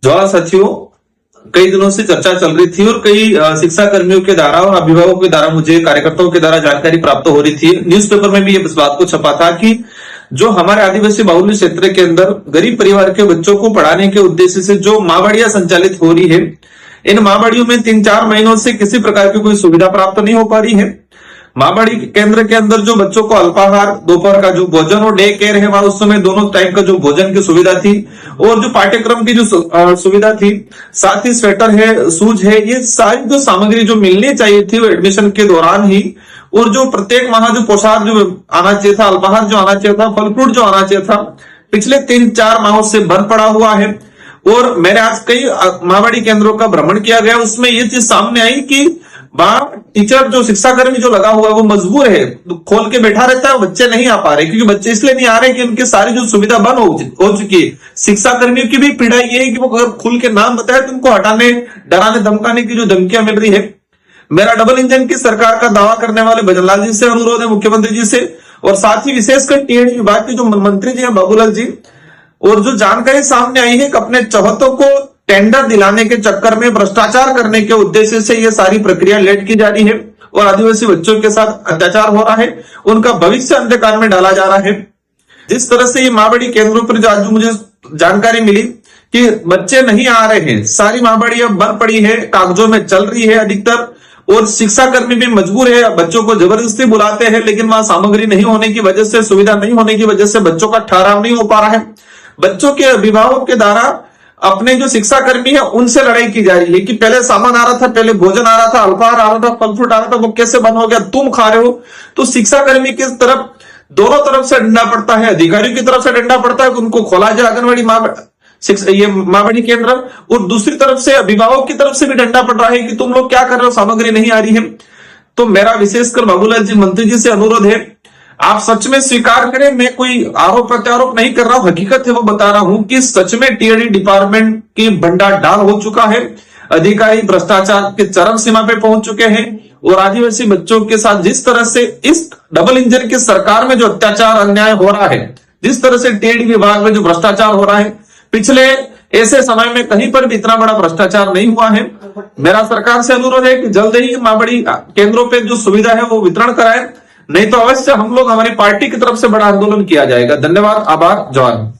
जवाहर साथियों, कई दिनों से चर्चा चल रही थी और कई शिक्षा कर्मियों के द्वारा और अभिभावकों के द्वारा, मुझे कार्यकर्ताओं के द्वारा जानकारी प्राप्त हो रही थी। न्यूज़पेपर में भी इस बात को छपा था कि जो हमारे आदिवासी बाहुल्य क्षेत्र के अंदर गरीब परिवार के बच्चों को पढ़ाने के उद्देश्य से जो माँबाड़ियां संचालित हो रही है, इन माँबाड़ियों में 3-4 महीनों से किसी प्रकार की कोई सुविधा प्राप्त नहीं हो पा रही है। माँबाड़ी केंद्र के अंदर जो बच्चों को अल्पाहार, दोपहर का जो भोजन और डे केयर है, वहां उस समय दोनों टाइम का जो भोजन की सुविधा थी और जो पाठ्यक्रम की जो सुविधा थी, साथ ही स्वेटर है, शूज है, ये सारी जो सामग्री जो मिलनी चाहिए थी वो एडमिशन के दौरान ही, और जो प्रत्येक माह जो पोशाक जो आना चाहिए था, अल्पाहार जो आना चाहिए था, फल फ्रूट जो आना चाहिए था, पिछले 3-4 माहों से बंद पड़ा हुआ है। और मैंने आज कई माँबाड़ी केंद्रों का भ्रमण किया गया, उसमें ये चीज सामने आई कि टीचर जो शिक्षाकर्मी जो लगा हुआ है वो मजबूर है, खोल के बैठा रहता है, बच्चे नहीं आ पा रहे, क्योंकि बच्चे इसलिए नहीं आ रहे कि उनकी सारी जो सुविधा बंद हो चुकी है। शिक्षाकर्मियों की भी पीड़ा ये है कि वो अगर खुल के नाम बताए तो उनको हटाने, डराने, धमकाने की जो धमकियां मिल रही है। मेरा डबल इंजन की सरकार का दावा करने वाले भजनलाल जी से अनुरोध है, मुख्यमंत्री जी से, और साथ ही विशेषकर टीएडी विभाग के जो मंत्री जी हैं बाबूलाल जी, और जो जानकारी सामने आई है कि अपने चौहतों को टेंडर दिलाने के चक्कर में भ्रष्टाचार करने के उद्देश्य से ये सारी प्रक्रिया लेट की जा रही है और आदिवासी बच्चों के साथ अत्याचार हो रहा है, उनका भविष्य अंधकार में डाला जा रहा है। जिस तरह से ये माँबाड़ी केंद्रों पर जो आज मुझे जानकारी मिली कि बच्चे नहीं आ रहे हैं, सारी माँबाड़ी अब बंद पड़ी है, कागजों में चल रही है अधिकतर, और शिक्षाकर्मी भी मजबूर है, बच्चों को जबरदस्ती बुलाते हैं, लेकिन वहां सामग्री नहीं होने की वजह से, सुविधा नहीं होने की वजह से बच्चों का ठहराव नहीं हो पा रहा है। बच्चों के अभिभावक के द्वारा अपने जो शिक्षाकर्मी है उनसे लड़ाई की जा रही है कि पहले सामान आ रहा था, पहले भोजन आ रहा था, अल्पाहार आ रहा था, फल फ्रूट आ रहा था, वो कैसे बंद हो गया, तुम खा रहे हो। तो शिक्षाकर्मी की तरफ दोनों तरफ से डंडा पड़ता है, अधिकारियों की तरफ से डंडा पड़ता है कि उनको खोला जाए आंगनबाड़ी ये माँबाड़ी केंद्र, और दूसरी तरफ से अभिभावक की तरफ से भी डंडा पड़ रहा है कि तुम लोग क्या कर रहे हो, सामग्री नहीं आ रही है। तो मेरा विशेषकर बाबूलाल जी मंत्री जी से अनुरोध है, आप सच में स्वीकार करें, मैं कोई आरोप प्रत्यारोप नहीं कर रहा हूं, हकीकत है वो बता रहा हूं कि सच में टीएडी डिपार्टमेंट की भंडा डाल हो चुका है, अधिकारी भ्रष्टाचार के चरम सीमा पे पहुंच चुके हैं, और आदिवासी बच्चों के साथ जिस तरह से इस डबल इंजन की सरकार में जो अत्याचार अन्याय हो रहा है, जिस तरह से टीएडी विभाग में जो भ्रष्टाचार हो रहा है, पिछले ऐसे समय में कहीं पर भी इतना बड़ा भ्रष्टाचार नहीं हुआ है। मेरा सरकार से अनुरोध है कि जल्द ही माँबाड़ी केंद्रों पे जो सुविधा है वो वितरण कराए, नहीं तो अवश्य हम लोग, हमारी पार्टी की तरफ से बड़ा आंदोलन किया जाएगा। धन्यवाद, आभार, जवान।